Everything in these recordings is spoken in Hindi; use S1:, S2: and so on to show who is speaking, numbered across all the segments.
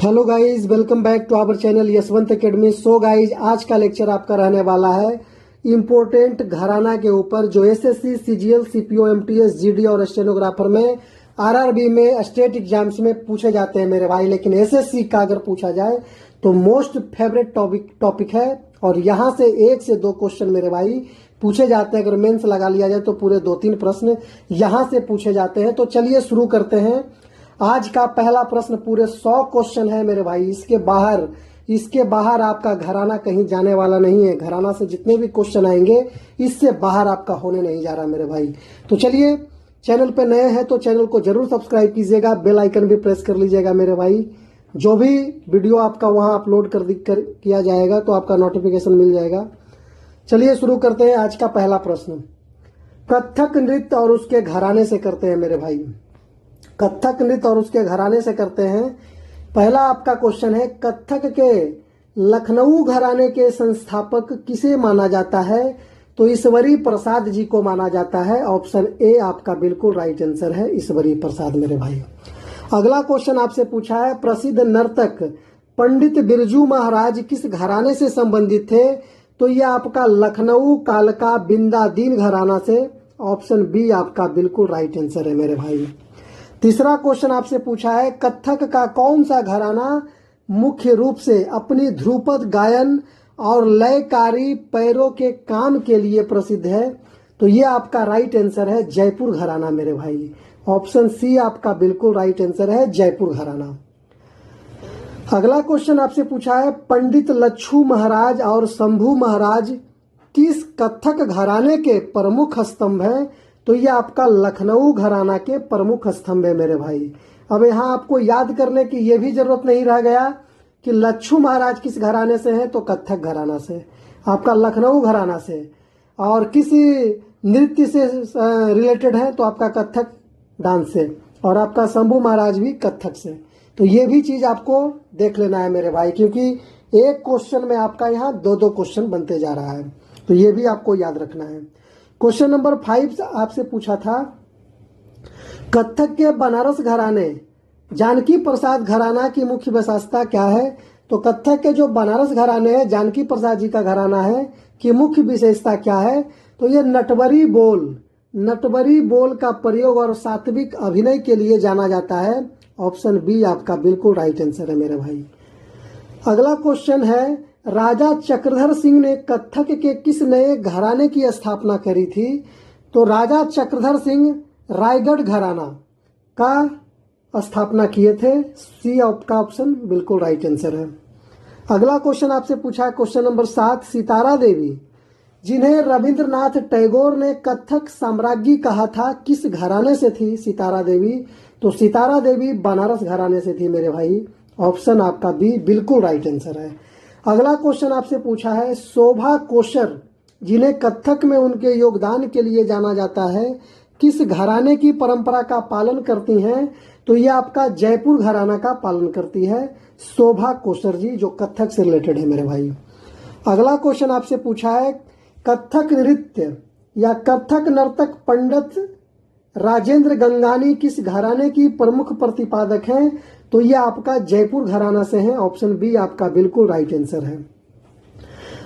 S1: Hello guys, welcome back to our channel Yashwant academy. So guys, आज का लेक्चर आपका रहने वाला है इम्पोर्टेंट घराना के ऊपर जो SSC, CGL, CPO, MTS, GD और स्टेनोग्राफर में, आरआरबी में, स्टेट एग्जाम्स में पूछे जाते हैं मेरे भाई। लेकिन एसएससी का अगर पूछा जाए तो मोस्ट फेवरेट टॉपिक है और यहाँ से 1 से 2 क्वेश्चन मेरे भाई पूछे जाते हैं। अगर मेंस लगा लिया जाए तो पूरे 2-3 प्रश्न यहाँ से पूछे जाते हैं। तो चलिए शुरू करते हैं। आज का पहला प्रश्न पूरे 100 क्वेश्चन है मेरे भाई। इसके बाहर आपका घराना कहीं जाने वाला नहीं है। घराना से जितने भी क्वेश्चन आएंगे इससे बाहर आपका होने नहीं जा रहा मेरे भाई। तो चलिए, चैनल पे नए हैं तो चैनल को जरूर सब्सक्राइब कीजिएगा, बेल आइकन भी प्रेस कर लीजिएगा मेरे भाई। जो भी वीडियो आपका वहां अपलोड किया जाएगा तो आपका नोटिफिकेशन मिल जाएगा। चलिए शुरू करते हैं। आज का पहला प्रश्न कथक नृत्य और उसके घराने से करते हैं मेरे भाई। कथक नृत्य और उसके घराने से करते हैं। पहला आपका क्वेश्चन है, कथक के लखनऊ घराने के संस्थापक किसे माना जाता है? तो ईश्वरी प्रसाद जी को माना जाता है। ऑप्शन ए आपका बिल्कुल राइट आंसर है, ईश्वरी प्रसाद मेरे भाई। अगला क्वेश्चन आपसे पूछा है, प्रसिद्ध नर्तक पंडित बिरजू महाराज किस घराने से संबंधित थे? तो यह आपका लखनऊ कालका बिंदादीन घराना से। ऑप्शन बी आपका बिल्कुल राइट आंसर है मेरे भाई। तीसरा क्वेश्चन आपसे पूछा है, कथक का कौन सा घराना मुख्य रूप से अपनी ध्रुपद गायन और लयकारी पैरों के काम के लिए प्रसिद्ध है? तो ये आपका राइट आंसर है जयपुर घराना मेरे भाई। ऑप्शन सी आपका बिल्कुल राइट आंसर है जयपुर घराना। अगला क्वेश्चन आपसे पूछा है, पंडित लच्छू महाराज और शंभू महाराज किस कथक घराने के प्रमुख स्तंभ हैं? तो ये आपका लखनऊ घराना के प्रमुख स्तंभ है मेरे भाई। अब यहाँ आपको याद करने की ये भी जरूरत नहीं रह गया कि लच्छू महाराज किस घराने से हैं, तो कथक घराना से। आपका लखनऊ घराना से। और किसी नृत्य से रिलेटेड है तो आपका कथक डांस से। और आपका शंभू महाराज भी कथक से। तो ये भी चीज आपको देख लेना है मेरे भाई, क्योंकि एक क्वेश्चन में आपका यहाँ 2-2 क्वेश्चन बनते जा रहा है। तो ये भी आपको याद रखना है। क्वेश्चन नंबर 5 आपसे पूछा था, कथक के बनारस घराने जानकी प्रसाद घराना की मुख्य विशेषता क्या है? तो कथक के जो बनारस घराने हैं, जानकी प्रसाद जी का घराना है, कि मुख्य विशेषता क्या है? तो ये नटवरी बोल का प्रयोग और सात्विक अभिनय के लिए जाना जाता है। ऑप्शन बी आपका बिल्कुल राइट आंसर है मेरे भाई। अगला क्वेश्चन है, राजा चक्रधर सिंह ने कथक के किस नए घराने की स्थापना करी थी? तो राजा चक्रधर सिंह रायगढ़ घराना का स्थापना किए थे। सी आपका ऑप्शन बिल्कुल राइट आंसर है। अगला क्वेश्चन आपसे पूछा है, क्वेश्चन नंबर 7, सितारा देवी जिन्हें रविंद्रनाथ टैगोर ने कथक साम्राज्ञी कहा था, किस घराने से थी सितारा देवी? तो सितारा देवी बनारस घराने से थी मेरे भाई। ऑप्शन आपका बी बिल्कुल राइट आंसर है। अगला क्वेश्चन आपसे पूछा है, शोभा कोशर जिन्हें कथक में उनके योगदान के लिए जाना जाता है, किस घराने की परंपरा का पालन करती हैं? तो ये आपका जयपुर घराना का पालन करती है शोभा कोशर जी, जो कथक से रिलेटेड है मेरे भाई। अगला क्वेश्चन आपसे पूछा है, कथक नृत्य या कथक नर्तक पंडित राजेंद्र गंगानी किस घराने की प्रमुख प्रतिपादक हैं? तो यह आपका जयपुर घराना से है। ऑप्शन बी आपका बिल्कुल राइट आंसर है।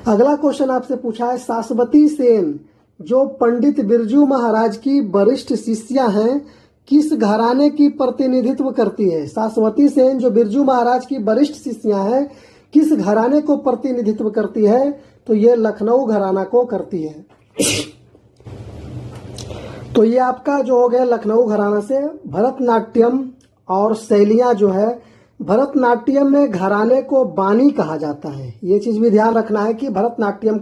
S1: अगला क्वेश्चन आपसे पूछा है, सासवती सेन जो पंडित बिरजू महाराज की वरिष्ठ शिष्या हैं, किस घराने की प्रतिनिधित्व करती है? सासवती सेन जो बिरजू महाराज की वरिष्ठ शिष्या हैं, किस घराने को प्रतिनिधित्व करती है? तो ये लखनऊ घराना को करती है। तो ये आपका जो हो गया लखनऊ घराना से। भरतनाट्यम और शैलियां जो है, भरतनाट्यम में घराने को बानी कहा जाता है। ये चीज भी ध्यान रखना है कि भरतनाट्यम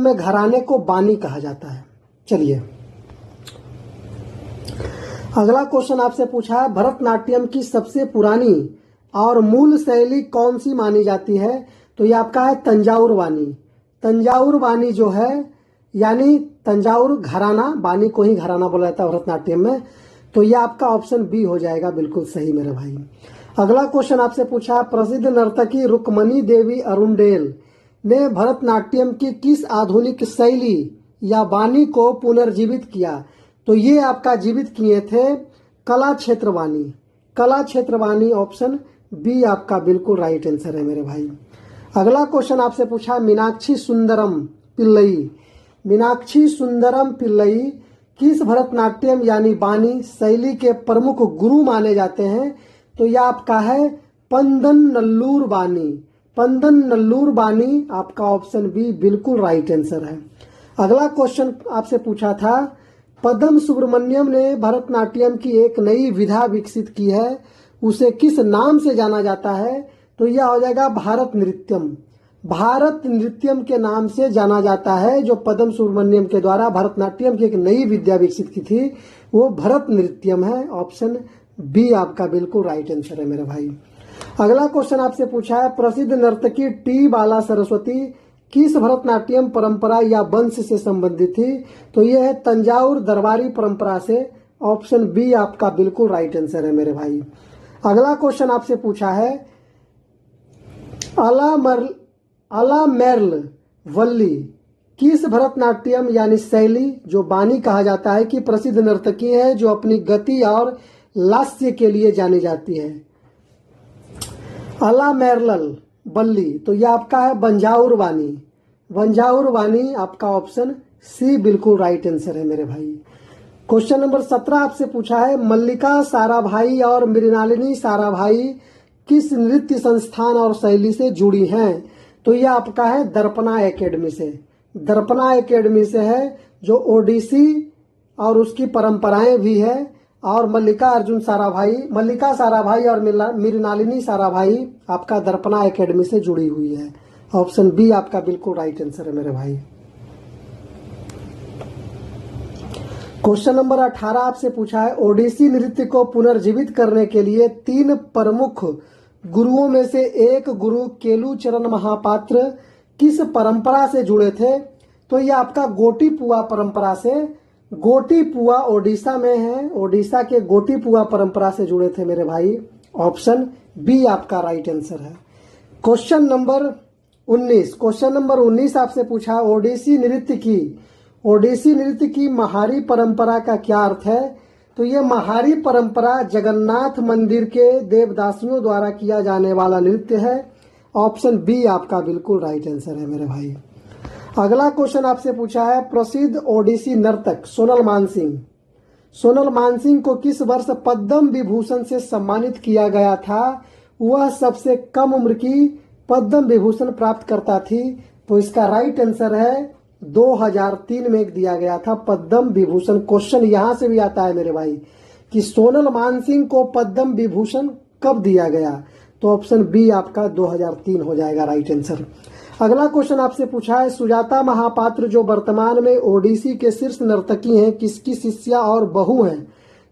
S1: में घराने को बानी कहा जाता है। चलिए, अगला क्वेश्चन आपसे पूछा है, भरतनाट्यम की सबसे पुरानी और मूल शैली कौन सी मानी जाती है? तो ये आपका है तंजाउर बानी। तंजाउर बानी जो है, यानी तंजाउर घराना, बानी को ही घराना बोला जाता है भरतनाट्यम में। तो ये आपका ऑप्शन बी हो जाएगा बिल्कुल सही मेरे भाई। अगला क्वेश्चन आपसे पूछा, प्रसिद्ध नर्तकी रुक्मणी देवी अरुणडेल ने भरतनाट्यम की किस आधुनिक शैली या बानी को पुनर्जीवित किया? तो ये आपका जीवित किए थे कला क्षेत्र बानी। कला क्षेत्रवाणी, ऑप्शन बी आपका बिल्कुल राइट आंसर है मेरे भाई। अगला क्वेश्चन आपसे पूछा मीनाक्षी सुंदरम पिल्लई। मीनाक्षी सुंदरम पिल्लई किस भरतनाट्यम यानी बानी शैली के प्रमुख गुरु माने जाते हैं? तो यह आपका है पंदन नल्लूर बानी। पंदन नल्लूर बानी आपका ऑप्शन बी बिल्कुल राइट आंसर है। अगला क्वेश्चन आपसे पूछा था पद्म सुब्रमण्यम ने भरतनाट्यम की एक नई विधा विकसित की है, उसे किस नाम से जाना जाता है? तो यह हो जाएगा भारत नृत्यम। भारत नृत्यम के नाम से जाना जाता है। जो पद्म सुब्रमण्यम के द्वारा भरतनाट्यम की एक नई विद्या विकसित की थी वो भरत नृत्यम है। ऑप्शन बी आपका बिल्कुल राइट आंसर है मेरे भाई। अगला क्वेश्चन आपसे पूछा है प्रसिद्ध नर्तकी टी बाला सरस्वती किस भरतनाट्यम परंपरा या वंश से संबंधित थी? तो यह है तंजावुर दरबारी परंपरा से। ऑप्शन बी आपका बिल्कुल राइट आंसर है मेरे भाई। अगला क्वेश्चन आपसे पूछा है अला मेर्ल वल्ली किस भरतनाट्यम यानी शैली जो बानी कहा जाता है कि प्रसिद्ध नर्तकी है जो अपनी गति और लास्य के लिए जानी जाती है? अला मेर्लल बल्ली, तो यह आपका है बंजाउर वानी। बंजाउर वानी आपका ऑप्शन सी बिल्कुल राइट आंसर है मेरे भाई। क्वेश्चन नंबर 17 आपसे पूछा है मल्लिका साराभाई और मृणालिनी साराभाई किस नृत्य संस्थान और शैली से जुड़ी हैं? तो यह आपका है दर्पणा एकेडमी से। दर्पणा एकेडमी से है जो ओडिसी और उसकी परंपराएं भी है। और मल्लिका साराभाई और मृणालिनी साराभाई आपका दर्पणा एकेडमी से जुड़ी हुई है। ऑप्शन बी आपका बिल्कुल राइट आंसर है मेरे भाई। क्वेश्चन नंबर 18 आपसे पूछा है ओडिसी नृत्य को पुनर्जीवित करने के लिए 3 प्रमुख गुरुओं में से एक गुरु केलुचरण महापात्र किस परंपरा से जुड़े थे? तो यह आपका गोटीपुआ परंपरा से। गोटीपुआ ओडिशा में है। ओडिशा के गोटीपुआ परंपरा से जुड़े थे मेरे भाई। ऑप्शन बी आपका राइट आंसर है। क्वेश्चन नंबर 19 आपसे पूछा ओडिसी नृत्य की महारी परंपरा का क्या अर्थ है? तो ये महारी परंपरा जगन्नाथ मंदिर के देवदासियों द्वारा किया जाने वाला नृत्य है। ऑप्शन बी आपका बिल्कुल राइट आंसर है मेरे भाई। अगला क्वेश्चन आपसे पूछा है प्रसिद्ध ओडिसी नर्तक सोनल मानसिंह को किस वर्ष पद्म विभूषण से सम्मानित किया गया था? वह सबसे कम उम्र की पद्म विभूषण प्राप्त करता थी। तो इसका राइट आंसर है 2003 में दिया गया था पद्म विभूषण। क्वेश्चन यहां से भी आता है मेरे भाई कि सोनल मानसिंह को पद्म विभूषण कब दिया गया? तो ऑप्शन बी आपका 2003 हो जाएगा राइट आंसर। अगला क्वेश्चन आपसे पूछा है सुजाता महापात्र जो वर्तमान में ओडिसी के शीर्ष नर्तकी हैं किसकी शिष्या और बहू हैं?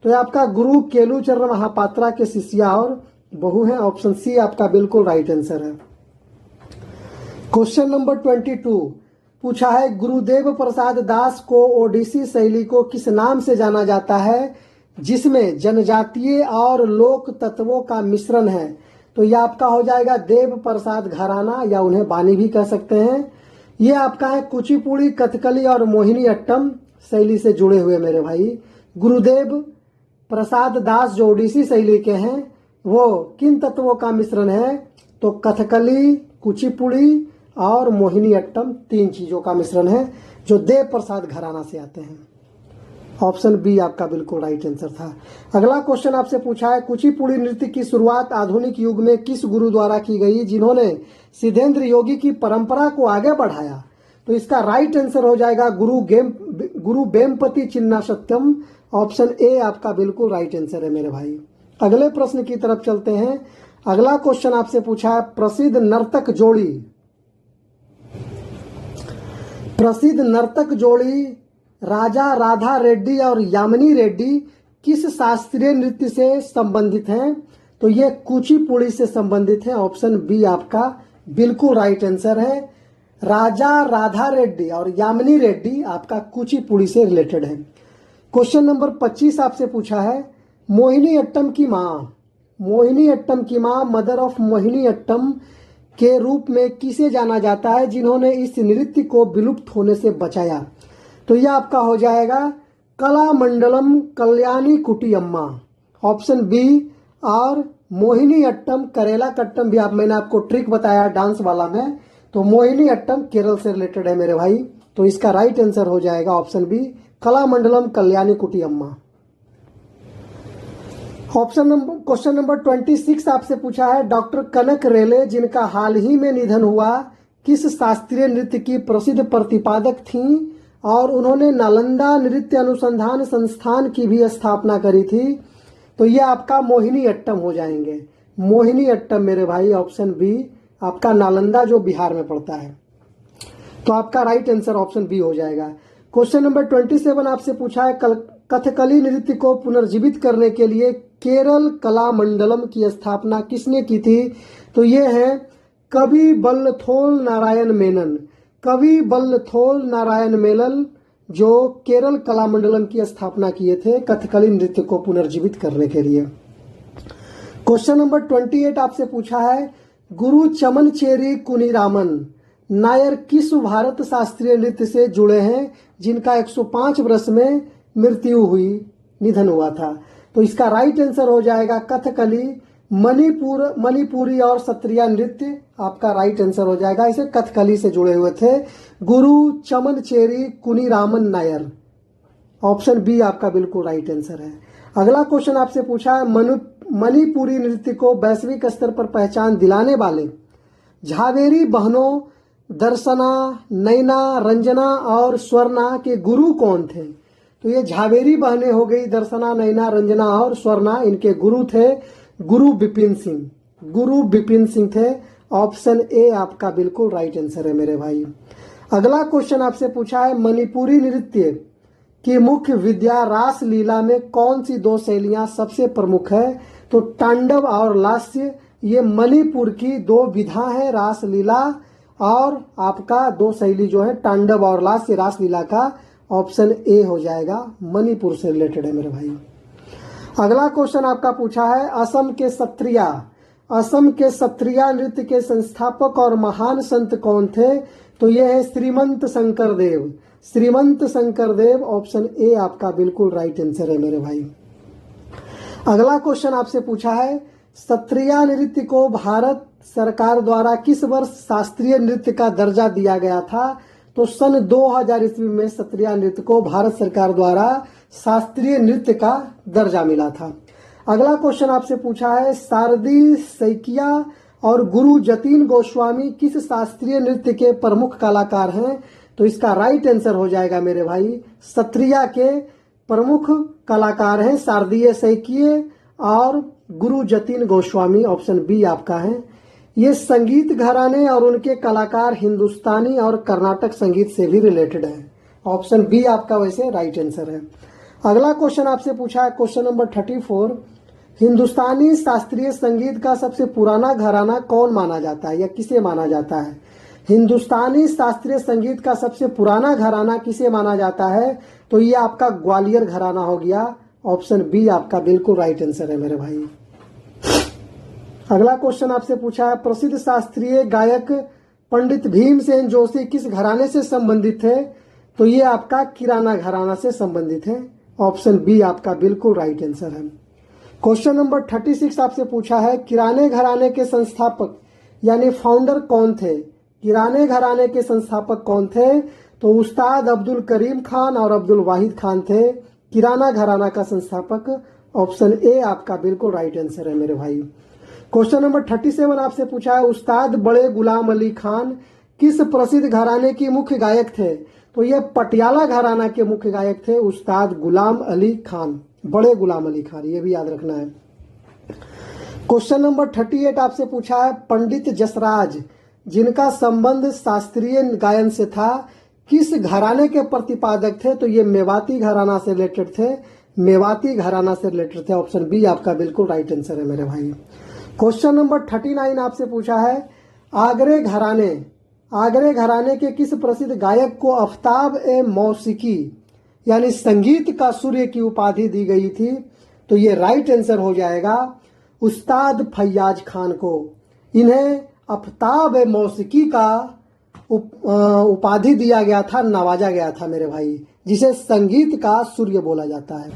S1: तो ये आपका गुरु केलुचरण महापात्रा के शिष्या और बहू हैं। ऑप्शन सी आपका बिल्कुल राइट आंसर है। क्वेश्चन नंबर 22 पूछा है गुरुदेव प्रसाद दास को ओडिसी शैली को किस नाम से जाना जाता है जिसमें जनजातीय और लोक तत्वों का मिश्रण है? तो यह आपका हो जाएगा देव प्रसाद घराना या उन्हें बानी भी कह सकते हैं। ये आपका है कुचिपुड़ी, कथकली और मोहिनी अट्टम शैली से जुड़े हुए मेरे भाई। गुरुदेव प्रसाद दास जो ओडिसी शैली के हैं वो किन तत्वों का मिश्रण है? तो कथकली, कुचिपुड़ी और मोहिनी अट्टम 3 चीजों का मिश्रण है जो देव प्रसाद घराना से आते हैं। ऑप्शन बी आपका बिल्कुल राइट आंसर था। अगला क्वेश्चन आपसे पूछा है कुचिपुड़ी नृत्य की शुरुआत आधुनिक युग में किस गुरु द्वारा की गई जिन्होंने सिद्धेंद्र योगी की परंपरा को आगे बढ़ाया? तो इसका राइट आंसर हो जाएगा गुरु बेम्पति चिन्ना सत्यम। ऑप्शन ए आपका बिल्कुल राइट आंसर है मेरे भाई। अगले प्रश्न की तरफ चलते हैं। अगला क्वेश्चन आपसे पूछा है प्रसिद्ध नर्तक जोड़ी राजा राधा रेड्डी और यामिनी रेड्डी किस शास्त्रीय नृत्य से संबंधित हैं? तो ये कुचिपुड़ी से संबंधित है। ऑप्शन बी आपका बिल्कुल राइट आंसर है। राजा राधा रेड्डी और यामिनी रेड्डी आपका कुचिपुड़ी से रिलेटेड है। क्वेश्चन नंबर 25 आपसे पूछा है मोहिनी अट्टम की मां मदर ऑफ मोहिनी अट्टम के रूप में किसे जाना जाता है जिन्होंने इस नृत्य को विलुप्त होने से बचाया? तो यह आपका हो जाएगा कलामंडलम कल्याणी कुटी अम्मा। ऑप्शन बी और मोहिनी अट्टम करेला कट्टम भी आप मैंने आपको ट्रिक बताया डांस वाला में, तो मोहिनी अट्टम केरल से रिलेटेड है मेरे भाई। तो इसका राइट आंसर हो जाएगा option B Kalamandalam Kalyani Kuttiyamma. Question number 26 आपसे पूछा है डॉक्टर कनक रेले जिनका हाल ही में निधन हुआ किस शास्त्रीय नृत्य की प्रसिद्ध प्रतिपादक थीं और उन्होंने नालंदा नृत्य अनुसंधान संस्थान की भी स्थापना करी थी। तो ये आपका मोहिनी अट्टम हो जाएंगे, मोहिनी अट्टम मेरे भाई, ऑप्शन बी आपका नालंदा जो बिहार में पड़ता है। तो आपका राइट आंसर ऑप्शन बी हो जाएगा। क्वेश्चन नंबर 27 आपसे पूछा है कथकली नृत्य को पुनर्जीवित करने के लिए केरल कला मंडलम की स्थापना किसने की थी? तो ये है कवि बल्लथोल नारायण मेनन, कवि बल्लथोल नारायण मेनन जो केरल कला मंडलम की स्थापना किए थे कथकली नृत्य को पुनर्जीवित करने के लिए। क्वेश्चन नंबर 28 आपसे पूछा है गुरु चमनचेरी कुनीरामन नायर किस भारत शास्त्रीय नृत्य से जुड़े हैं जिनका 105 वर्ष में मृत्यु हुई, निधन हुआ था? तो इसका राइट आंसर हो जाएगा कथकली, मणिपुरी और सत्रिया नृत्य आपका राइट आंसर हो जाएगा। इसे कथकली से जुड़े हुए थे गुरु चमनचेरी कुनीरामन नायर, ऑप्शन बी आपका बिल्कुल राइट आंसर है। अगला क्वेश्चन आपसे पूछा है मणिपुरी नृत्य को वैश्विक स्तर पर पहचान दिलाने वाले झावेरी बहनों दर्शना, नैना, रंजना और स्वर्णा के गुरु कौन थे? तो ये झावेरी बहनें हो गई, दर्शना, नैना, रंजना और स्वर्णा, इनके गुरु थे गुरु बिपिन सिंह, गुरु बिपिन सिंह थे। ऑप्शन ए आपका बिल्कुल राइट आंसर है मेरे भाई। अगला क्वेश्चन आपसे पूछा है मणिपुरी नृत्य की मुख्य विद्या रास लीला में कौन सी दो शैलियां सबसे प्रमुख है? तो तांडव और लास्य, ये मणिपुर की दो विधा है, रास लीला और आपका दो शैली जो है तांडव और लास्य रास लीला का। ऑप्शन ए हो जाएगा, मणिपुर से रिलेटेड है मेरे भाई। अगला क्वेश्चन आपका पूछा है असम के सत्रिया नृत्य के संस्थापक और महान संत कौन थे? तो ये है श्रीमंत शंकर देव, श्रीमंत शंकर देव, ऑप्शन ए आपका बिल्कुल राइट आंसर है मेरे भाई। अगला क्वेश्चन आपसे पूछा है सत्रिया नृत्य को भारत सरकार द्वारा किस वर्ष शास्त्रीय नृत्य का दर्जा दिया गया था? तो सन 2000 ईस्वी में सत्रिया नृत्य को भारत सरकार द्वारा शास्त्रीय नृत्य का दर्जा मिला था। अगला क्वेश्चन आपसे पूछा है शारदी सैकिया और गुरु जतीन गोस्वामी किस शास्त्रीय नृत्य के प्रमुख कलाकार हैं? तो इसका राइट आंसर हो जाएगा मेरे भाई, सत्रिया के प्रमुख कलाकार हैं शारदीय सैकिये और गुरु जतीन गोस्वामी, ऑप्शन बी आपका है। ये संगीत घराने और उनके कलाकार हिंदुस्तानी और कर्नाटक संगीत से भी रिलेटेड है, ऑप्शन बी आपका वैसे राइट आंसर है। अगला क्वेश्चन आपसे पूछा है क्वेश्चन नंबर 34 हिंदुस्तानी शास्त्रीय संगीत का सबसे पुराना घराना कौन माना जाता है या किसे माना जाता है? हिंदुस्तानी शास्त्रीय संगीत का सबसे पुराना घराना किसे माना जाता है? तो ये आपका ग्वालियर घराना हो गया, ऑप्शन बी आपका बिल्कुल राइट आंसर है मेरे भाई। अगला क्वेश्चन आपसे पूछा है प्रसिद्ध शास्त्रीय गायक पंडित भीमसेन जोशी किस घराने से संबंधित थे? तो ये आपका किराना घराना से संबंधित है, ऑप्शन बी आपका बिल्कुल राइट आंसर है। क्वेश्चन नंबर 36 आपसे पूछा है किराने घराने के संस्थापक यानी फाउंडर कौन थे? किराने घराने के संस्थापक कौन थे? तो उस्ताद अब्दुल करीम खान और अब्दुल वाहिद खान थे किराना घराना का संस्थापक, ऑप्शन ए आपका बिल्कुल राइट आंसर है मेरे भाई। क्वेश्चन नंबर 37 आपसे पूछा है उस्ताद बड़े गुलाम अली खान किस प्रसिद्ध घराने की मुख्य गायक थे? तो ये पटियाला घराना के मुख्य गायक थे उस्ताद गुलाम अली खान, बड़े गुलाम अली खान, ये भी याद रखना है। क्वेश्चन नंबर 38 आपसे पूछा है पंडित जसराज जिनका संबंध शास्त्रीय गायन से था किस घराने के प्रतिपादक थे? तो ये मेवाती घराना से रिलेटेड थे, मेवाती घराना से रिलेटेड थे, ऑप्शन बी आपका बिल्कुल राइट आंसर है मेरे भाई। क्वेश्चन नंबर 39 आपसे पूछा है आगरे घराने के किस प्रसिद्ध गायक को आफ्ताब ए मौसीकी यानी संगीत का सूर्य की उपाधि दी गई थी? तो ये राइट आंसर हो जाएगा उस्ताद फैयाज खान को। इन्हें आफ्ताब ए मौसीकी का उपाधि दिया गया था, नवाजा गया था मेरे भाई, जिसे संगीत का सूर्य बोला जाता है।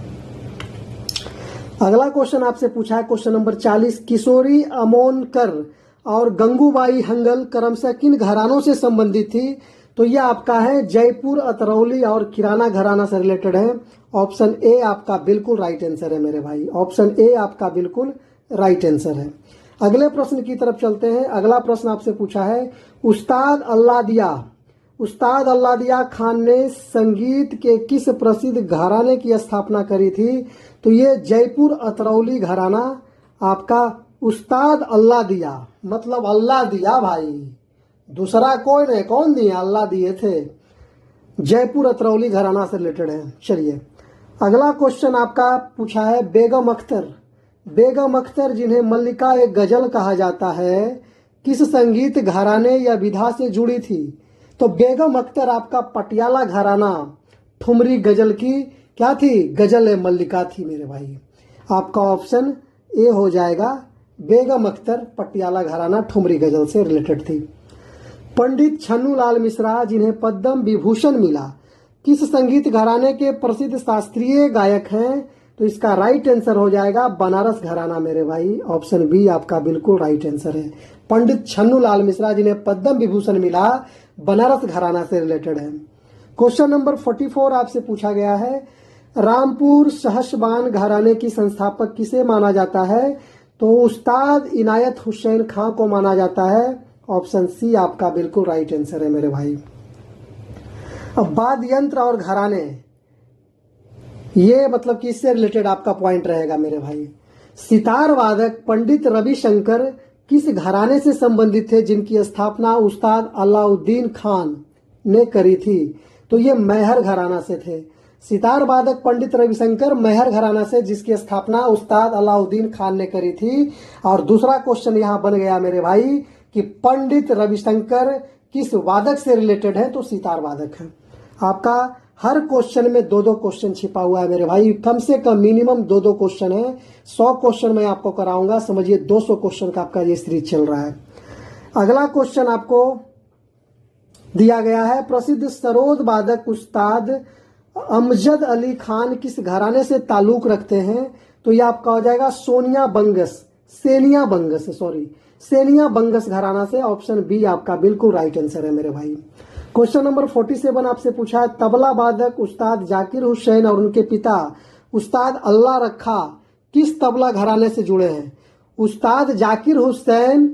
S1: अगला क्वेश्चन आपसे पूछा है क्वेश्चन नंबर 40, किशोरी अमोनकर और गंगूबाई हंगल क्रमशः किन घरानों से संबंधित थी? तो यह आपका है जयपुर, अतरौली और किराना घराना से रिलेटेड है। ऑप्शन ए आपका बिल्कुल राइट आंसर है मेरे भाई, ऑप्शन ए आपका बिल्कुल राइट आंसर है। अगले प्रश्न की तरफ चलते हैं। अगला प्रश्न आपसे पूछा है, उस्ताद अल्लादिया खान ने संगीत के किस प्रसिद्ध घराने की स्थापना करी थी? तो ये जयपुर अतरौली घराना आपका उस्ताद अल्लादिया, मतलब अल्लाह दिया भाई, दूसरा कोई नहीं, कौन दिया? अल्लाह दिए थे। जयपुर अतरौली घराना से रिलेटेड है। चलिए अगला क्वेश्चन आपका पूछा है, बेगम अख्तर जिन्हें मल्लिका एक गजल कहा जाता है, किस संगीत घराने या विधा से जुड़ी थी? तो बेगम अख्तर आपका पटियाला घराना ठुमरी गजल की क्या थी? गजल ए मल्लिका थी मेरे भाई। आपका ऑप्शन ए हो जाएगा, बेगम अख्तर पटियाला घराना ठुमरी गजल से रिलेटेड थी। पंडित छन्नूलाल मिश्रा जिन्हें पद्म विभूषण मिला, किस संगीत घराने के प्रसिद्ध शास्त्रीय गायक हैं? तो इसका राइट आंसर हो जाएगा बनारस घराना मेरे भाई, ऑप्शन बी आपका बिल्कुल राइट आंसर है। पंडित छन्नूलाल मिश्रा जिन्हें पद्म विभूषण मिला, बनारस घराना से रिलेटेड है। क्वेश्चन नंबर 44 आपसे पूछा गया है, रामपुर सहसबान घराने की संस्थापक किसे माना जाता है? तो उस्ताद इनायत हुसैन खां को माना जाता है। ऑप्शन सी आपका बिल्कुल राइट आंसर है मेरे भाई। अब वाद्य यंत्र और घराने, ये मतलब कि इससे रिलेटेड आपका पॉइंट रहेगा मेरे भाई। सितार वादक पंडित रविशंकर किस घराने से संबंधित थे जिनकी स्थापना उस्ताद अलाउद्दीन खान ने करी थी? तो ये मैहर घराना से थे। सितार वादक पंडित रविशंकर मैहर घराना से, जिसकी स्थापना उस्ताद अलाउद्दीन खान ने करी थी। और दूसरा क्वेश्चन यहाँ बन गया मेरे भाई कि पंडित रविशंकर किस वादक से रिलेटेड है? तो सितार वादक है। आपका हर क्वेश्चन में दो दो क्वेश्चन छिपा हुआ है मेरे भाई, कम से कम मिनिमम दो दो क्वेश्चन है। 100 क्वेश्चन मैं आपको कराऊंगा, समझिए 200 क्वेश्चन का आपका ये सीरीज चल रहा है। अगला क्वेश्चन आपको दिया गया है, प्रसिद्ध सरोद वादक उस्ताद अमजद अली खान किस घराने से ताल्लुक रखते हैं? तो यह आपका हो जाएगा सेनिया बंगस घराना से। ऑप्शन बी आपका बिल्कुल राइट आंसर है मेरे भाई। क्वेश्चन नंबर 47 आपसे पूछा है, तबला वादक उस्ताद जाकिर हुसैन और उनके पिता उस्ताद अल्लाह रखा किस तबला घराने से जुड़े हैं? उस्ताद जाकिर हुसैन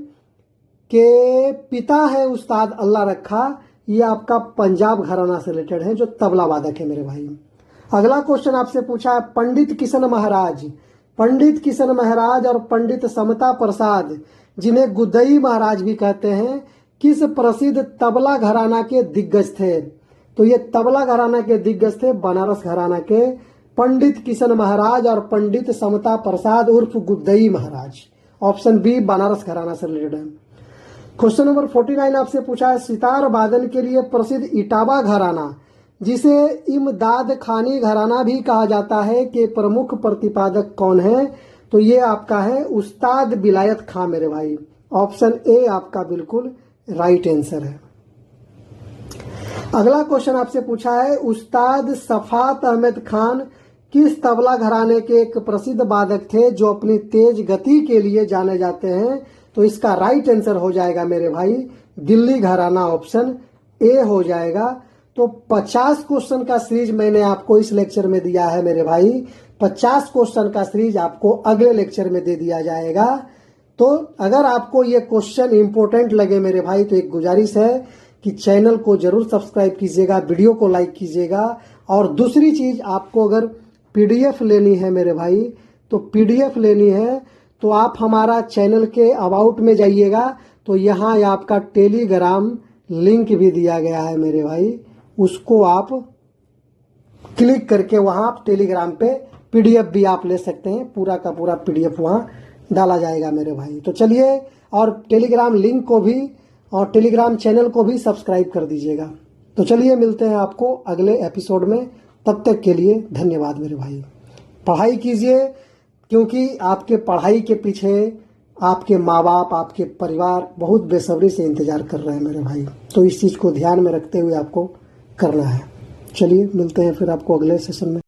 S1: के पिता है उस्ताद अल्लाह रखा, ये आपका पंजाब घराना से रिलेटेड है, जो तबला वादक है मेरे भाई। अगला क्वेश्चन आपसे पूछा है, पंडित किशन महाराज और पंडित समता प्रसाद जिन्हें गुदई महाराज भी कहते हैं, किस प्रसिद्ध तबला घराना के दिग्गज थे? तो ये तबला घराना के दिग्गज थे बनारस घराना के पंडित किशन महाराज और पंडित समता प्रसाद उर्फ गुदई महाराज। ऑप्शन बी बनारस घराना से रिलेटेड है। क्वेश्चन नंबर 49 आपसे पूछा है, सितार वादन के लिए प्रसिद्ध इटावा घराना जिसे इमदाद खानी घराना भी कहा जाता है के प्रमुख प्रतिपादक कौन है? तो ये आपका है उस्ताद बिलायत खां मेरे भाई। ऑप्शन ए आपका बिल्कुल राइट आंसर है। अगला क्वेश्चन आपसे पूछा है, उस्ताद सफात अहमद खान किस तबला घराने के एक प्रसिद्ध वादक थे जो अपनी तेज गति के लिए जाने जाते हैं? तो इसका राइट आंसर हो जाएगा मेरे भाई दिल्ली घराना, ऑप्शन ए हो जाएगा। तो 50 क्वेश्चन का सीरीज मैंने आपको इस लेक्चर में दिया है मेरे भाई, 50 क्वेश्चन का सीरीज आपको अगले लेक्चर में दे दिया जाएगा। तो अगर आपको ये क्वेश्चन इंपॉर्टेंट लगे मेरे भाई, तो एक गुजारिश है कि चैनल को जरूर सब्सक्राइब कीजिएगा, वीडियो को लाइक कीजिएगा। और दूसरी चीज, आपको अगर पीडीएफ लेनी है मेरे भाई, तो पीडीएफ लेनी है तो आप हमारा चैनल के अबाउट में जाइएगा, तो यहाँ आपका टेलीग्राम लिंक भी दिया गया है मेरे भाई, उसको आप क्लिक करके वहाँ आप टेलीग्राम पे पीडीएफ भी आप ले सकते हैं, पूरा का पूरा पीडीएफ वहाँ डाला जाएगा मेरे भाई। तो चलिए, और टेलीग्राम लिंक को भी और टेलीग्राम चैनल को भी सब्सक्राइब कर दीजिएगा। तो चलिए, मिलते हैं आपको अगले एपिसोड में, तब तक के लिए धन्यवाद मेरे भाई। पढ़ाई कीजिए, क्योंकि आपके पढ़ाई के पीछे आपके माँ बाप, आपके परिवार बहुत बेसब्री से इंतजार कर रहे हैं मेरे भाई। तो इस चीज़ को ध्यान में रखते हुए आपको करना है। चलिए, मिलते हैं फिर आपको अगले सेशन में।